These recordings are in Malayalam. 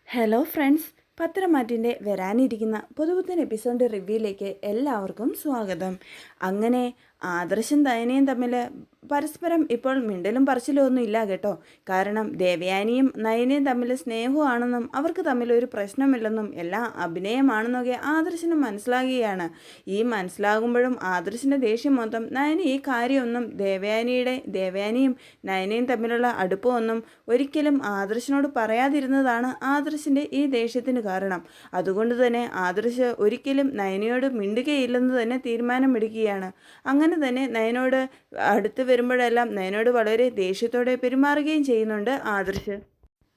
ഹലോ ഫ്രണ്ട്സ്, പത്രമാറ്റിൻ്റെ വരാനിരിക്കുന്ന പുതുപുത്തൻ എപ്പിസോഡ് റിവ്യൂയിലേക്ക് എല്ലാവർക്കും സ്വാഗതം. അങ്ങനെ ആദർശും ദയനയും തമ്മിൽ പരസ്പരം ഇപ്പോൾ മിണ്ടലും പറച്ചിലും ഒന്നും ഇല്ല കേട്ടോ. കാരണം ദേവയാനിയും നയനയും തമ്മിൽ സ്നേഹമാണെന്നും അവർക്ക് തമ്മിൽ ഒരു പ്രശ്നമില്ലെന്നും എല്ലാം അഭിനയമാണെന്നൊക്കെ ആദർശിന് മനസ്സിലാകുകയാണ്. ഈ മനസ്സിലാകുമ്പോഴും ആദർശിൻ്റെ ദേഷ്യം മൊത്തം നയന ഈ കാര്യമൊന്നും ദേവയാനിയും നയനയും തമ്മിലുള്ള അടുപ്പമൊന്നും ഒരിക്കലും ആദർശിനോട് പറയാതിരുന്നതാണ് ആദർശിൻ്റെ ഈ ദേഷ്യത്തിന് കാരണം. അതുകൊണ്ട് തന്നെ ആദർശ് ഒരിക്കലും നയനയോട് മിണ്ടുകയില്ലെന്ന് തന്നെ തീരുമാനമെടുക്കുകയാണ്. അങ്ങനെ തന്നെ നയനോട് അടുത്ത് വരുമ്പോഴെല്ലാം നയനോട് വളരെ ദേഷ്യത്തോടെ പെരുമാറുകയും ചെയ്യുന്നുണ്ട് ആദർശ്.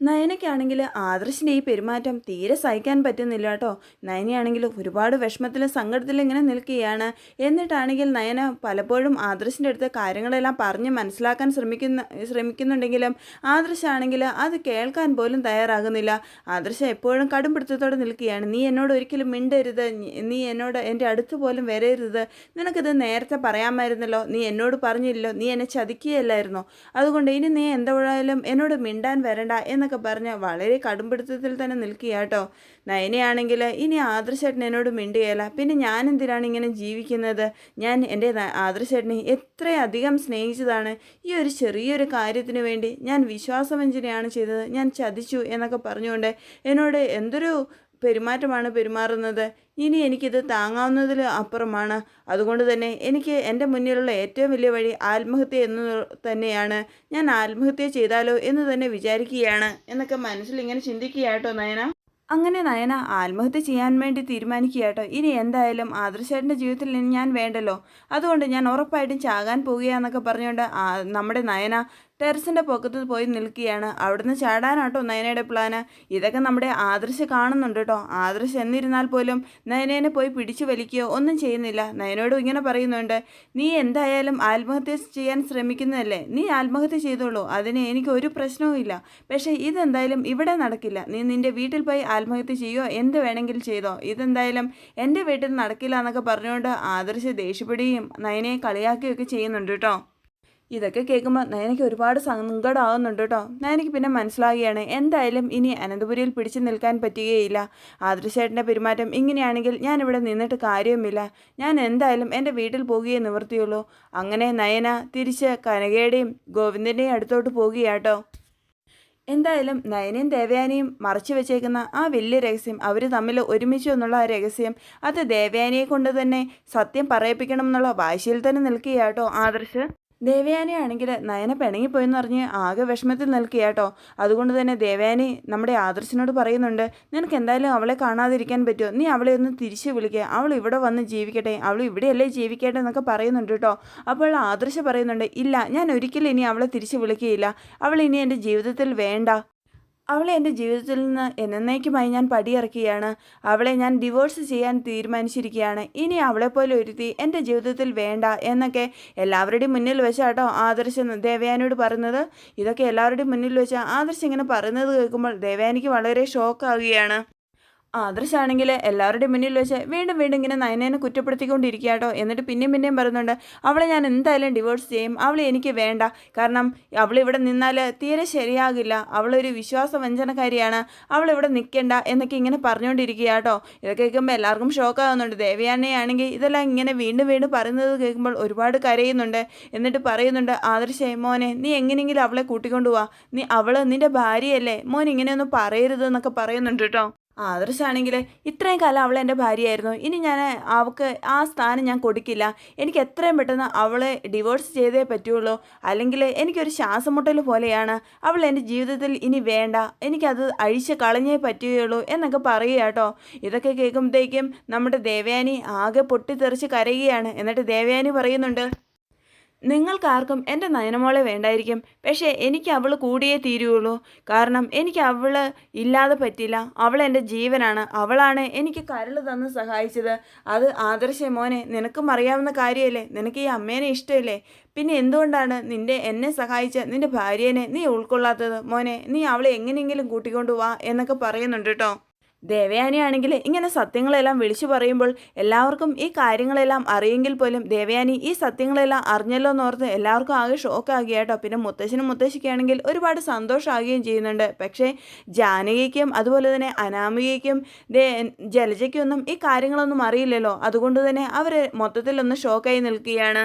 നയനയ്ക്കാണെങ്കിൽ ആദർശിൻ്റെ ഈ പെരുമാറ്റം തീരെ സഹിക്കാൻ പറ്റുന്നില്ല കേട്ടോ. നയനയാണെങ്കിൽ ഒരുപാട് വിഷമത്തിലും സങ്കടത്തിലും ഇങ്ങനെ നിൽക്കുകയാണ്. എന്നിട്ടാണെങ്കിൽ നയന പലപ്പോഴും ആദർശിൻ്റെ അടുത്ത് കാര്യങ്ങളെല്ലാം പറഞ്ഞ് മനസ്സിലാക്കാൻ ശ്രമിക്കുന്നുണ്ടെങ്കിലും ആദർശാണെങ്കിൽ അത് കേൾക്കാൻ പോലും തയ്യാറാകുന്നില്ല. ആദർശ എപ്പോഴും കടുംപിടുത്തത്തോടെ നിൽക്കുകയാണ്. നീ എന്നോട് ഒരിക്കലും മിണ്ടരുത്, നീ എന്നോട് എൻ്റെ അടുത്ത് പോലും വരരുത്, നിനക്കിത് നേരത്തെ പറയാമായിരുന്നല്ലോ, നീ എന്നോട് പറഞ്ഞില്ലല്ലോ, നീ എന്നെ ചതിക്കുകയല്ലായിരുന്നോ, അതുകൊണ്ട് ഇനി നീ എന്തായാലും എന്നോട് മിണ്ടാൻ വരണ്ട എന്നൊക്കെ പറഞ്ഞ് വളരെ കടുംപിടുത്തത്തിൽ തന്നെ നിൽക്കുക കേട്ടോ. നയനയാണെങ്കിൽ ഇനി ആദർശേട്ടൻ എന്നോട് മിണ്ടുകയില്ല, പിന്നെ ഞാൻ എന്തിനാണ് ഇങ്ങനെ ജീവിക്കുന്നത്, ഞാൻ എൻ്റെ ആദർശേട്ടനെ എത്രയധികം സ്നേഹിച്ചതാണ്, ഈ ഒരു ചെറിയൊരു കാര്യത്തിന് വേണ്ടി ഞാൻ വിശ്വാസവഞ്ചനയാണ് ചെയ്തത്, ഞാൻ ചതിച്ചു എന്നൊക്കെ പറഞ്ഞുകൊണ്ട് എന്നോട് എന്തൊരു പെരുമാറ്റമാണ് പെരുമാറുന്നത്. ഇനി എനിക്കിത് താങ്ങാവുന്നതിൽ അപ്പുറമാണ്. അതുകൊണ്ട് തന്നെ എനിക്ക് എൻ്റെ മുന്നിലുള്ള ഏറ്റവും വലിയ വഴി ആത്മഹത്യ എന്ന് തന്നെയാണ്. ഞാൻ ആത്മഹത്യ ചെയ്താലോ എന്ന് തന്നെ വിചാരിക്കുകയാണ് എന്നൊക്കെ മനസ്സിൽ ഇങ്ങനെ ചിന്തിക്കുകയാട്ടോ നയന. അങ്ങനെ നയന ആത്മഹത്യ ചെയ്യാൻ വേണ്ടി തീരുമാനിക്കുക കേട്ടോ. ഇനി എന്തായാലും ആദർശേട്ടൻ്റെ ജീവിതത്തിൽ ഞാൻ വേണ്ടല്ലോ, അതുകൊണ്ട് ഞാൻ ഉറപ്പായിട്ടും ചാകാൻ പോവുകയാന്നൊക്കെ പറഞ്ഞുകൊണ്ട് നമ്മുടെ നയന ടെറസിൻ്റെ പൊക്കത്ത് പോയി നിൽക്കുകയാണ്. അവിടുന്ന് ചാടാനാട്ടോ നയനയുടെ പ്ലാന്. ഇതൊക്കെ നമ്മുടെ ആദർശ് കാണുന്നുണ്ട് കേട്ടോ. ആദർശ് എന്നിരുന്നാൽ പോലും നയനേനെ പോയി പിടിച്ചു വലിക്കുകയോ ഒന്നും ചെയ്യുന്നില്ല. നയനോടും ഇങ്ങനെ പറയുന്നുണ്ട്, നീ എന്തായാലും ആത്മഹത്യ ചെയ്യാൻ ശ്രമിക്കുന്നതല്ലേ, നീ ആത്മഹത്യ ചെയ്തോളൂ, അതിന് എനിക്ക് ഒരു പ്രശ്നവും ഇല്ല, പക്ഷേ ഇതെന്തായാലും ഇവിടെ നടക്കില്ല, നീ നിൻ്റെ വീട്ടിൽ പോയി ആത്മഹത്യ ചെയ്യുമോ, എന്ത് വേണമെങ്കിലും ചെയ്തോ, ഇതെന്തായാലും എൻ്റെ വീട്ടിൽ നടക്കില്ല എന്നൊക്കെ പറഞ്ഞുകൊണ്ട് ആദർശ് ദേഷ്യപ്പെടുകയും നയനയെ കളിയാക്കുകയൊക്കെ ചെയ്യുന്നുണ്ട് കേട്ടോ. ഇതൊക്കെ കേൾക്കുമ്പോൾ നയനയ്ക്ക് ഒരുപാട് സങ്കടമാകുന്നുണ്ട് കേട്ടോ. നയനയ്ക്ക് പിന്നെ മനസ്സിലാകുകയാണ്, എന്തായാലും ഇനി അനന്തപുരിയിൽ പിടിച്ചു നിൽക്കാൻ പറ്റുകയില്ല. ആദർശേട്ടൻ്റെ പെരുമാറ്റം ഇങ്ങനെയാണെങ്കിൽ ഞാനിവിടെ നിന്നിട്ട് കാര്യവുമില്ല, ഞാൻ എന്തായാലും എൻ്റെ വീട്ടിൽ പോകുകയേ നിവർത്തിയുള്ളൂ. അങ്ങനെ നയന തിരിച്ച് കനകയുടെയും ഗോവിന്ദൻ്റെയും അടുത്തോട്ട് പോകുകയാട്ടോ. എന്തായാലും നയനയും ദേവയാനിയും മറച്ചു വെച്ചേക്കുന്ന ആ വലിയ രഹസ്യം, അവർ തമ്മിൽ ഒരുമിച്ചു എന്നുള്ള ആ രഹസ്യം, അത് ദേവയാനിയെ കൊണ്ട് തന്നെ സത്യം പറയിപ്പിക്കണം എന്നുള്ള വാശിയിൽ തന്നെ നിൽക്കുകയാട്ടോ ആദർശ്. ദേവയാനിയാണെങ്കിൽ നയന പിണങ്ങിപ്പോയെന്ന് പറഞ്ഞ് ആകെ വിഷമത്തിൽ നിൽക്കുക കേട്ടോ. അതുകൊണ്ട് തന്നെ ദേവയാനി നമ്മുടെ ആദർശിനോട് പറയുന്നുണ്ട്, നിനക്ക് എന്തായാലും അവളെ കാണാതിരിക്കാൻ പറ്റുമോ, നീ അവളെ ഒന്ന് തിരിച്ചു വിളിക്കുക, അവൾ ഇവിടെ വന്ന് ജീവിക്കട്ടെ, അവൾ ഇവിടെയല്ലേ ജീവിക്കട്ടെ എന്നൊക്കെ പറയുന്നുണ്ട് കേട്ടോ. അപ്പോൾ ആദർശ് പറയുന്നുണ്ട്, ഇല്ല, ഞാൻ ഒരിക്കലും ഇനി അവളെ തിരിച്ചു വിളിക്കുകയില്ല, അവൾ ഇനി എൻ്റെ ജീവിതത്തിൽ വേണ്ട, അവളെ എൻ്റെ ജീവിതത്തിൽ നിന്ന് എന്നേക്കുമായി ഞാൻ പടിയിറക്കുകയാണ്, അവളെ ഞാൻ ഡിവോഴ്സ് ചെയ്യാൻ തീരുമാനിച്ചിരിക്കുകയാണ്, ഇനി അവളെപ്പോലെ ഒരുത്തി എൻ്റെ ജീവിതത്തിൽ വേണ്ട എന്നൊക്കെ എല്ലാവരുടെയും മുന്നിൽ വെച്ചാട്ടോ ആദർശ് ദേവയാനിയോട് പറയുന്നത്. ഇതൊക്കെ എല്ലാവരുടെയും മുന്നിൽ വെച്ച് ആദർശ് ഇങ്ങനെ പറയുന്നത് കേൾക്കുമ്പോൾ ദേവയാനിക്ക് വളരെ ഷോക്കാവുകയാണ്. ആദർശാണെങ്കിൽ എല്ലാവരുടെയും മുന്നിൽ വെച്ച് വീണ്ടും വീണ്ടും ഇങ്ങനെ നയനേനെ കുറ്റപ്പെടുത്തിക്കൊണ്ടിരിക്കുക കേട്ടോ. എന്നിട്ട് പിന്നെയും പറയുന്നുണ്ട്, അവളെ ഞാൻ എന്തായാലും ഡിവോഴ്സ് ചെയ്യും, അവളെ എനിക്ക് വേണ്ട, കാരണം അവളിവിടെ നിന്നാൽ തീരെ ശരിയാകില്ല, അവളൊരു വിശ്വാസവഞ്ചനക്കാരിയാണ്, അവളിവിടെ നിൽക്കേണ്ട എന്നൊക്കെ ഇങ്ങനെ പറഞ്ഞുകൊണ്ടിരിക്കുക കേട്ടോ. ഇതൊക്കെ കേൾക്കുമ്പോൾ എല്ലാവർക്കും ഷോക്കാകുന്നുണ്ട്. ദേവയാനയാണെങ്കിൽ ഇതെല്ലാം ഇങ്ങനെ വീണ്ടും പറയുന്നത് കേൾക്കുമ്പോൾ ഒരുപാട് കരയുന്നുണ്ട്. എന്നിട്ട് പറയുന്നുണ്ട്, ആദർശേ മോനെ, നീ എങ്ങനെയെങ്കിലും അവളെ കൂട്ടിക്കൊണ്ടുപോവാ, നിൻ്റെ ഭാര്യയല്ലേ, മോൻ ഇങ്ങനെയൊന്നും പറയരുത് എന്നൊക്കെ പറയുന്നുണ്ട് കേട്ടോ. ആദർശാണെങ്കിൽ ഇത്രയും കാലം അവൾ എൻ്റെ ഭാര്യയായിരുന്നു, ഇനി ഞാൻ അവൾക്ക് ആ സ്ഥാനം ഞാൻ കൊടുക്കില്ല, എനിക്ക് എത്രയും പെട്ടെന്ന് അവളെ ഡിവോഴ്സ് ചെയ്തേ പറ്റുള്ളൂ, അല്ലെങ്കിൽ എനിക്കൊരു ശ്വാസം മുട്ടൽ പോലെയാണ്, അവൾ എൻ്റെ ജീവിതത്തിൽ ഇനി വേണ്ട, എനിക്കത് അഴിച്ച് കളഞ്ഞേ പറ്റുകയുള്ളൂ എന്നൊക്കെ പറയുക കേട്ടോ. ഇതൊക്കെ കേൾക്കുമ്പോഴത്തേക്കും നമ്മുടെ ദേവയാനി ആകെ പൊട്ടിത്തെറിച്ച് കരയുകയാണ്. എന്നിട്ട് ദേവയാനി പറയുന്നുണ്ട്, നിങ്ങൾക്കാർക്കും എൻ്റെ നയനമോളെ വേണ്ടായിരിക്കും, പക്ഷേ എനിക്ക് അവൾ കൂടിയേ തീരുകയുള്ളൂ, കാരണം എനിക്ക് അവൾ ഇല്ലാതെ പറ്റില്ല, അവൾ എൻ്റെ ജീവനാണ്, അവളാണ് എനിക്ക് കരൾ തന്ന് സഹായിച്ചത്, അത് ആദർശ മോനെ നിനക്കും അറിയാവുന്ന കാര്യമല്ലേ, നിനക്ക് ഈ അമ്മേനെ ഇഷ്ടമല്ലേ, പിന്നെ എന്തുകൊണ്ടാണ് എന്നെ സഹായിച്ച നിൻ്റെ ഭാര്യേനെ നീ ഉൾക്കൊള്ളാത്തത്, മോനെ നീ അവളെ എങ്ങനെയെങ്കിലും കൂട്ടിക്കൊണ്ടു വാ എന്നൊക്കെ പറയുന്നുണ്ട് കേട്ടോ. ദേവയാനിയാണെങ്കിൽ ഇങ്ങനെ സത്യങ്ങളെല്ലാം വിളിച്ചു പറയുമ്പോൾ എല്ലാവർക്കും ഈ കാര്യങ്ങളെല്ലാം അറിയെങ്കിൽ പോലും ദേവയാനി ഈ സത്യങ്ങളെല്ലാം അറിഞ്ഞല്ലോ എന്നോർത്ത് എല്ലാവർക്കും ആകെ ഷോക്കാകുക കേട്ടോ. പിന്നെ മുത്തശ്ശനും മുത്തശ്ശിക്കാണെങ്കിൽ ഒരുപാട് സന്തോഷമാകുകയും ചെയ്യുന്നുണ്ട്. പക്ഷേ ജാനകിക്കും അതുപോലെ തന്നെ അനാമികയ്ക്കും ജലജയ്ക്കൊന്നും ഈ കാര്യങ്ങളൊന്നും അറിയില്ലല്ലോ. അതുകൊണ്ട് തന്നെ അവർ മൊത്തത്തിലൊന്ന് ഷോക്കായി നിൽക്കുകയാണ്.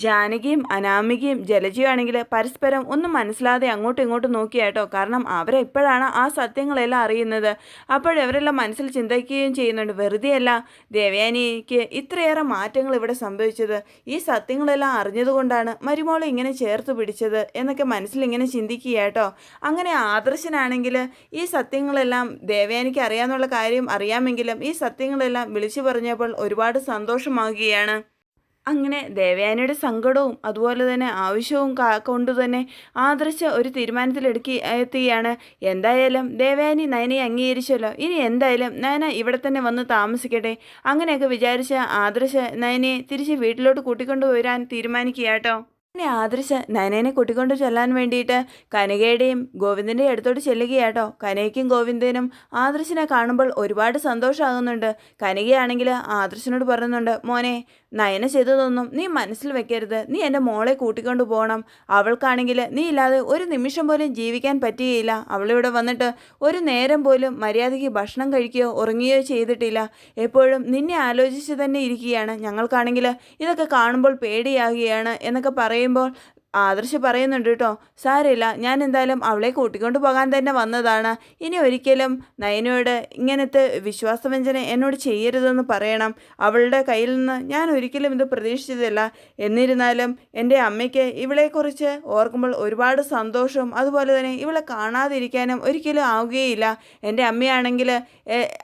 ജാനകിയും അനാമികയും ജലജയും ആണെങ്കിൽ പരസ്പരം ഒന്നും മനസ്സിലാതെ അങ്ങോട്ടും ഇങ്ങോട്ടും നോക്കിയാട്ടോ. കാരണം അവരെപ്പോഴാണ് ആ സത്യങ്ങളെല്ലാം അറിയുന്നത്. അപ്പോഴവരെല്ലാം മനസ്സിൽ ചിന്തിക്കുകയും ചെയ്യുന്നുണ്ട്, വെറുതെയല്ല ദേവയാനിക്ക് ഇത്രയേറെ മാറ്റങ്ങൾ ഇവിടെ സംഭവിച്ചത്. ഈ സത്യങ്ങളെല്ലാം അറിഞ്ഞതുകൊണ്ടാണ് മരുമോളെ ഇങ്ങനെ ചേർത്ത് പിടിച്ചത് എന്നൊക്കെ മനസ്സിലിങ്ങനെ ചിന്തിക്കുകയാട്ടോ. അങ്ങനെ ആദർശനാണെങ്കിൽ ഈ സത്യങ്ങളെല്ലാം ദേവയാനിക്ക് അറിയാമെന്നുള്ള കാര്യം അറിയാമെങ്കിലും ഈ സത്യങ്ങളെല്ലാം വിളിച്ചു പറഞ്ഞപ്പോൾ ഒരുപാട് സന്തോഷമാകുകയാണ്. അങ്ങനെ ദേവയാനിയുടെ സങ്കടവും അതുപോലെ തന്നെ ആവശ്യവും കൊണ്ട് തന്നെ ആദർശ് ഒരു എത്തുകയാണ്. എന്തായാലും ദേവയാനി നയനയെ അംഗീകരിച്ചല്ലോ, ഇനി എന്തായാലും നയന ഇവിടെ തന്നെ വന്ന് താമസിക്കട്ടെ. അങ്ങനെയൊക്കെ വിചാരിച്ച ആദർശ് നയനയെ തിരിച്ച് വീട്ടിലോട്ട് കൂട്ടിക്കൊണ്ടു വരാൻ തീരുമാനിക്കുകയാട്ടോ. പിന്നെ ആദർശ് നയനേനെ കൂട്ടിക്കൊണ്ട് ചെല്ലാൻ വേണ്ടിയിട്ട് കനകയുടെയും ഗോവിന്ദൻ്റെയും അടുത്തോട്ട് ചെല്ലുകയാട്ടോ. കനകയ്ക്കും ഗോവിന്ദനും ആദർശിനെ കാണുമ്പോൾ ഒരുപാട് സന്തോഷമാകുന്നുണ്ട്. കനകയാണെങ്കിൽ ആദർശിനോട് പറയുന്നുണ്ട്, മോനെ നയന ചെയ്തതൊന്നും നീ മനസ്സിൽ വെക്കരുത്. നീ എൻ്റെ മോളെ കൂട്ടിക്കൊണ്ട് പോകണം. അവൾക്കാണെങ്കിൽ നീ ഇല്ലാതെ ഒരു നിമിഷം പോലും ജീവിക്കാൻ പറ്റുകയില്ല. അവളിവിടെ വന്നിട്ട് ഒരു നേരം പോലും മര്യാദയ്ക്ക് ഭക്ഷണം കഴിക്കുകയോ ഉറങ്ങുകയോ ചെയ്തിട്ടില്ല. എപ്പോഴും നിന്നെ ആലോചിച്ച് തന്നെ ഇരിക്കുകയാണ്. ഞങ്ങൾക്കാണെങ്കിൽ ഇതൊക്കെ കാണുമ്പോൾ പേടിയാകുകയാണ് എന്നൊക്കെ പറയുമ്പോൾ ആദർശ് പറയുന്നുണ്ട് കേട്ടോ, സാരമില്ല, ഞാൻ എന്തായാലും അവളെ കൂട്ടിക്കൊണ്ട് പോകാൻ തന്നെ വന്നതാണ്. ഇനി ഒരിക്കലും നയനയോട് ഇങ്ങനത്തെ വിശ്വാസവഞ്ചന എന്നോട് ചെയ്യരുതെന്ന് പറയണം. അവളുടെ കയ്യിൽ നിന്ന് ഞാൻ ഒരിക്കലും ഇത് പ്രതീക്ഷിച്ചതല്ല. എന്നിരുന്നാലും എൻ്റെ അമ്മയ്ക്ക് ഇവളെക്കുറിച്ച് ഓർക്കുമ്പോൾ ഒരുപാട് സന്തോഷവും അതുപോലെ തന്നെ ഇവളെ കാണാതിരിക്കാനും ഒരിക്കലും ആവുകയില്ല. എൻ്റെ അമ്മയാണെങ്കിൽ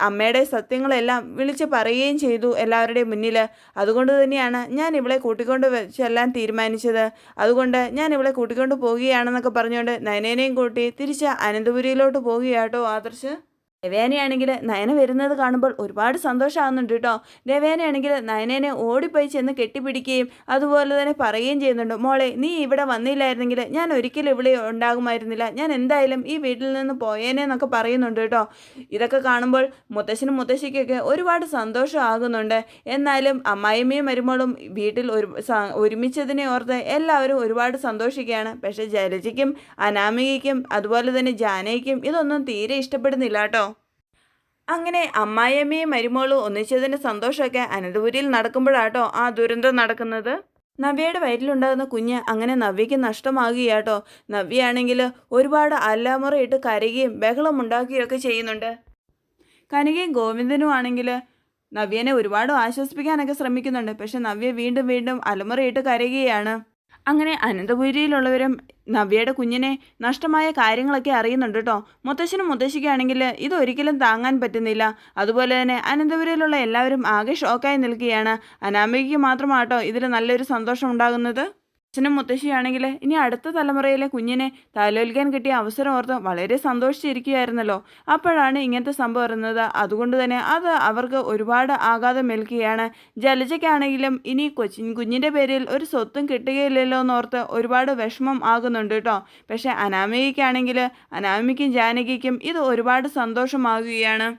അമ്മയുടെ സത്യങ്ങളെല്ലാം വിളിച്ച് പറയുകയും ചെയ്തു എല്ലാവരുടെയും മുന്നിൽ. അതുകൊണ്ട് തന്നെയാണ് ഞാൻ ഇവളെ കൂട്ടിക്കൊണ്ട് ചെല്ലാൻ തീരുമാനിച്ചത്. അതുകൊണ്ട് ഞാൻ ഇവളെ കൂട്ടിക്കൊണ്ട് പോവുകയാണെന്നൊക്കെ പറഞ്ഞുകൊണ്ട് നയനേനെയും കൂട്ടി തിരിച്ച് അനന്തപുരിയിലോട്ട് പോവുകയാട്ടോ ആദർശ്. ദേവയാനിയാണെങ്കിൽ നയന വരുന്നത് കാണുമ്പോൾ ഒരുപാട് സന്തോഷമാകുന്നുണ്ട് കേട്ടോ. ദേവയാനിയാണെങ്കിൽ നയനേനെ ഓടിപ്പോയി ചെന്ന് കെട്ടിപ്പിടിക്കുകയും അതുപോലെ തന്നെ പറയുകയും ചെയ്യുന്നുണ്ട്, മോളെ നീ ഇവിടെ വന്നില്ലായിരുന്നെങ്കിൽ ഞാൻ ഒരിക്കലും ഇവിടെ ഉണ്ടാകുമായിരുന്നില്ല. ഞാൻ എന്തായാലും ഈ വീട്ടിൽ നിന്ന് പോയേനെ എന്നൊക്കെ പറയുന്നുണ്ട് കേട്ടോ. ഇതൊക്കെ കാണുമ്പോൾ മുത്തശ്ശനും മുത്തശ്ശിക്കൊക്കെ ഒരുപാട് സന്തോഷമാകുന്നുണ്ട്. എന്നാലും അമ്മായിമ്മയും മരുമോളും വീട്ടിൽ ഒരുമിച്ചതിനെ ഓർത്ത് എല്ലാവരും ഒരുപാട് സന്തോഷിക്കുകയാണ്. പക്ഷേ ജലജയ്ക്കും അനാമികയ്ക്കും അതുപോലെ തന്നെ ജാനകിക്കും ഇതൊന്നും തീരെ ഇഷ്ടപ്പെടുന്നില്ല കേട്ടോ. അങ്ങനെ അമ്മായിയമ്മയും മരുമോളും ഒന്നിച്ചതിൻ്റെ സന്തോഷമൊക്കെ അനന്തപുരിയിൽ നടക്കുമ്പോഴാട്ടോ ആ ദുരന്തം നടക്കുന്നത്. നവ്യയുടെ വയറ്റിലുണ്ടാകുന്ന കുഞ്ഞ് അങ്ങനെ നവ്യയ്ക്ക് നഷ്ടമാകുകയാട്ടോ. നവ്യയാണെങ്കിൽ ഒരുപാട് അല്ലാമുറയിട്ട് കരയുകയും ബഹളം ഉണ്ടാക്കുകയും ഒക്കെ ചെയ്യുന്നുണ്ട്. കനകയും ഗോവിന്ദനും ആണെങ്കിൽ നവ്യനെ ഒരുപാട് ആശ്വസിപ്പിക്കാനൊക്കെ ശ്രമിക്കുന്നുണ്ട്. പക്ഷെ നവ്യ വീണ്ടും വീണ്ടും അലമുറയിട്ട് കരയുകയാണ്. അങ്ങനെ അനന്തപുരിയിലുള്ളവരും നവ്യയുടെ കുഞ്ഞിനെ നഷ്ടമായ കാര്യങ്ങളൊക്കെ അറിയുന്നുണ്ട് കേട്ടോ. മുത്തശ്ശനും മുത്തശ്ശിക്കാണെങ്കിൽ ഇതൊരിക്കലും താങ്ങാൻ പറ്റുന്നില്ല. അതുപോലെ തന്നെ അനന്തപുരിയിലുള്ള എല്ലാവരും ആകെ ഷോക്കായി നിൽക്കുകയാണ്. അനാമികയ്ക്ക് മാത്രമാട്ടോ ഇതിൽ നല്ലൊരു സന്തോഷം ഉണ്ടാകുന്നത്. അച്ഛനും മുത്തശ്ശിയാണെങ്കിൽ ഇനി അടുത്ത തലമുറയിലെ കുഞ്ഞിനെ താലോലിക്കാൻ കിട്ടിയ അവസരം ഓർത്ത് വളരെ സന്തോഷിച്ചിരിക്കുകയായിരുന്നല്ലോ. അപ്പോഴാണ് ഇങ്ങനത്തെ സംഭവം വരുന്നത്. അതുകൊണ്ട് തന്നെ അത് അവർക്ക് ഒരുപാട് ആഘാതം ഏൽക്കുകയാണ്. ജലജയ്ക്കാണെങ്കിലും ഇനി കുഞ്ഞിൻ്റെ പേരിൽ ഒരു സ്വത്തും കിട്ടുകയില്ലല്ലോ എന്നോർത്ത് ഒരുപാട് വിഷമം ആകുന്നുണ്ട് കേട്ടോ. പക്ഷേ അനാമികയ്ക്കാണെങ്കിൽ അനാമികയ്ക്കും ജാനകിക്കും ഇത് ഒരുപാട് സന്തോഷമാകുകയാണ്.